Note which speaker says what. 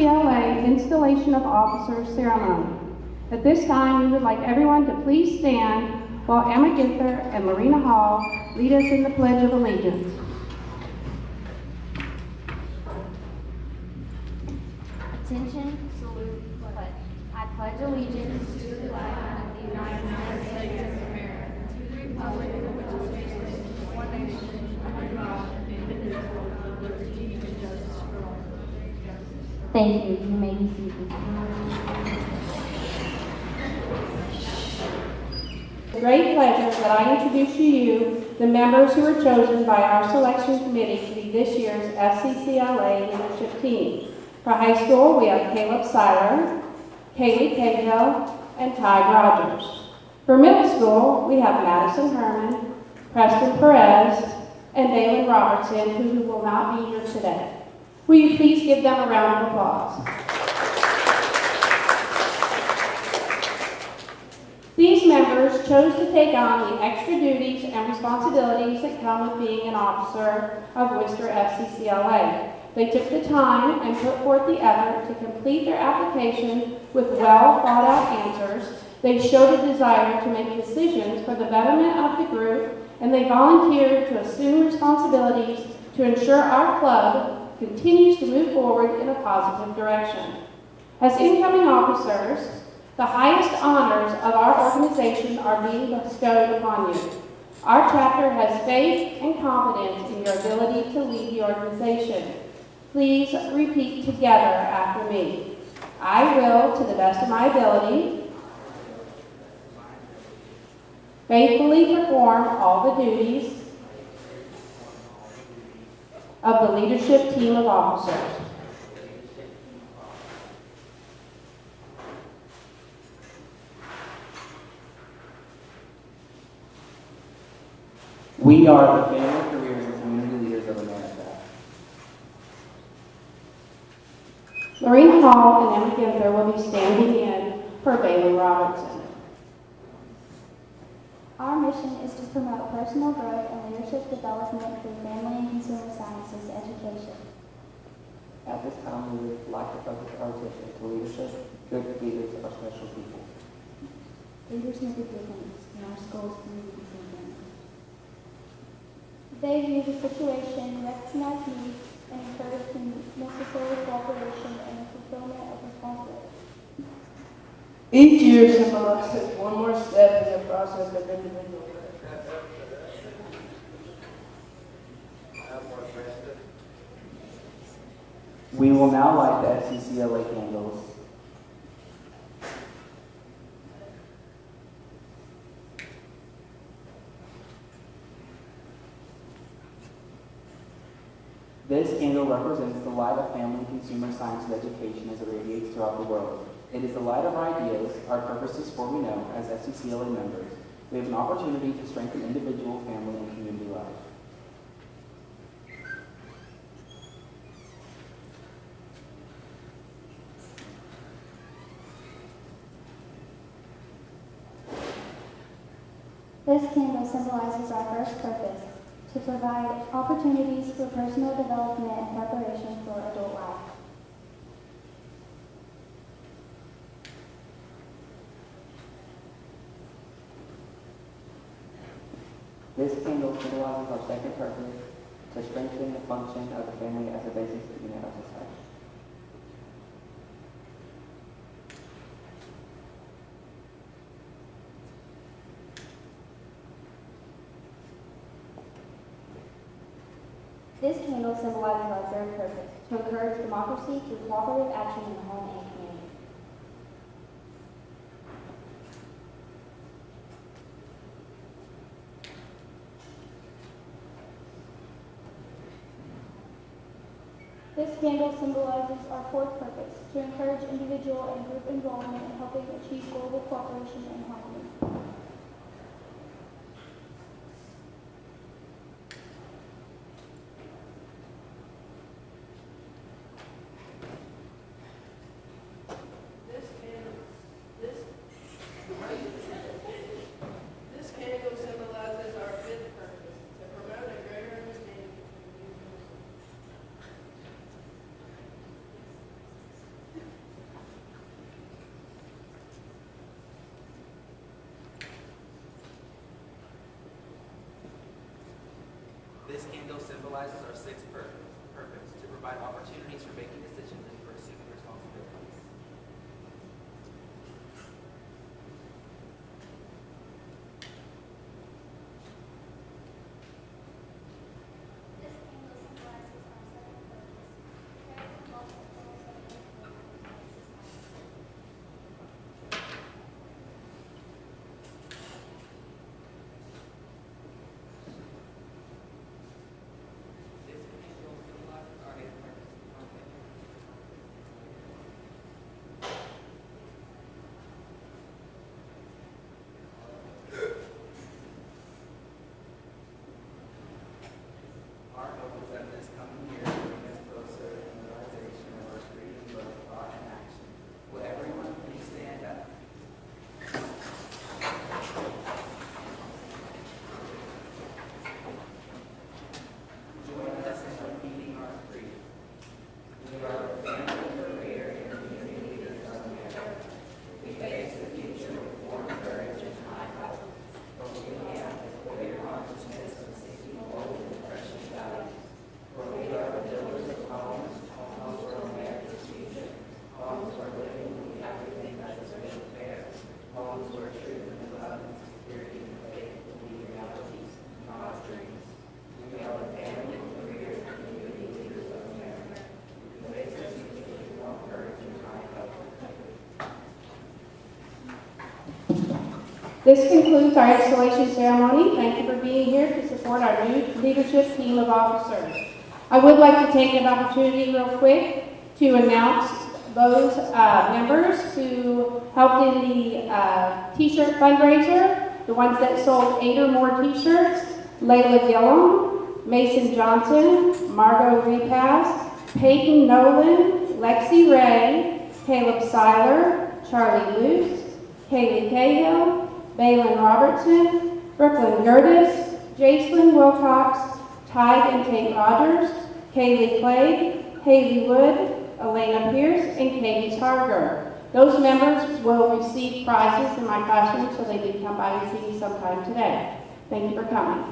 Speaker 1: FCCLA Installation of Officers ceremony. At this time, we would like everyone to please stand while Emma Ginther and Lorena Hall lead us in the Pledge of Allegiance.
Speaker 2: Attention, salute, pledge. I pledge allegiance to the flag of the United States of America, to the republic for which it stands, one nation, under God, indivisible, with liberty and justice for all. Thank you. You may be seated.
Speaker 1: It's a great pleasure that I introduce to you the members who were chosen by our selection committee to be this year's FCCLA leadership team. For high school, we have Caleb Seiler, Kaylee Cahill, and Ty Rogers. For middle school, we have Madison Herman, Preston Perez, and Dalen Robertson, who will not be here today. Will you please give them a round of applause? These members chose to take on the extra duties and responsibilities that come with being an officer of Worcester FCCLA. They took the time and put forth the effort to complete their application with well thought out answers. They showed a desire to make decisions for the betterment of the group, and they volunteered to assume responsibilities to ensure our club continues to move forward in a positive direction. As incoming officers, the highest honors of our organization are being bestowed upon you. Our chapter has faith and confidence in your ability to lead the organization. Please repeat together after me. I will, to the best of my ability, faithfully perform all the duties of the leadership team of officers.
Speaker 3: We are the family, careers, and community leaders of America.
Speaker 1: Lorena Hall and Emma Ginther will be standing in for Dalen Robertson.
Speaker 2: Our mission is to promote personal growth and leadership development through family and consumer sciences education.
Speaker 3: At this time, we would like to focus our attention to leadership. Good leaders are special people.
Speaker 2: Leaders make a difference in our schools, communities, and families. They view the situation, recognize needs, and encourage the necessary cooperation and the fulfillment of responsibilities.
Speaker 4: Each year symbolizes one more step in the process of individual growth.
Speaker 3: We will now light the FCCLA candles. This candle represents the light of family and consumer science and education as it radiates throughout the world. It is the light of our ideas, our purposes for we know, as FCCLA members. We have an opportunity to strengthen individual, family, and community life.
Speaker 2: This candle symbolizes our first purpose, to provide opportunities for personal development and preparation for adult life.
Speaker 3: This candle symbolizes our second purpose, to strengthen the function of the family as a basic unit of society.
Speaker 2: This candle symbolizes our third purpose, to encourage democracy through cooperative action in the home and community. This candle symbolizes our fourth purpose, to encourage individual and group involvement in helping achieve global cooperation and harmony.
Speaker 4: This candle symbolizes our fifth purpose, to promote a greater understanding of the
Speaker 3: This candle symbolizes our sixth purpose, to provide opportunities for making decisions and for assuming responsibilities.
Speaker 2: This candle symbolizes our seventh purpose, care for multiple
Speaker 3: This candle symbolizes our eighth purpose, to contact Our hope is that this coming year will bring us closer in the realization of our freedom, both thought and action. Will everyone please stand up? Join us in repeating our creed. We are the family, career, and community leaders of America. We face the future with warm courage and high hope. But we have the clear consciousness of seeking holy and precious values. For we are the builders of homes, homes for America's future, homes where living will be everything that is really fair, homes where truth and love and security and faith will be realities, not dreams. We are the family, career, and community leaders of America. We face the future with warm courage and high hope.
Speaker 1: This concludes our installation ceremony. Thank you for being here to support our new leadership team of officers. I would like to take an opportunity real quick to announce those members who helped in the t-shirt fundraiser, the ones that sold 8 or more t-shirts: Layla Gillum, Mason Johnson, Margot Repass, Peyton Nolan, Lexi Ray, Caleb Seiler, Charlie Luce, Kaylee Cahill, Baylin Robertson, Brooklyn Gertis, Jacelyn Wilcox, Tide and Kate Rogers, Kaylee Clay, Haley Wood, Elena Pierce, and Katie Targer. Those members will receive prizes in my classroom, so they did come by and see me sometime today. Thank you for coming.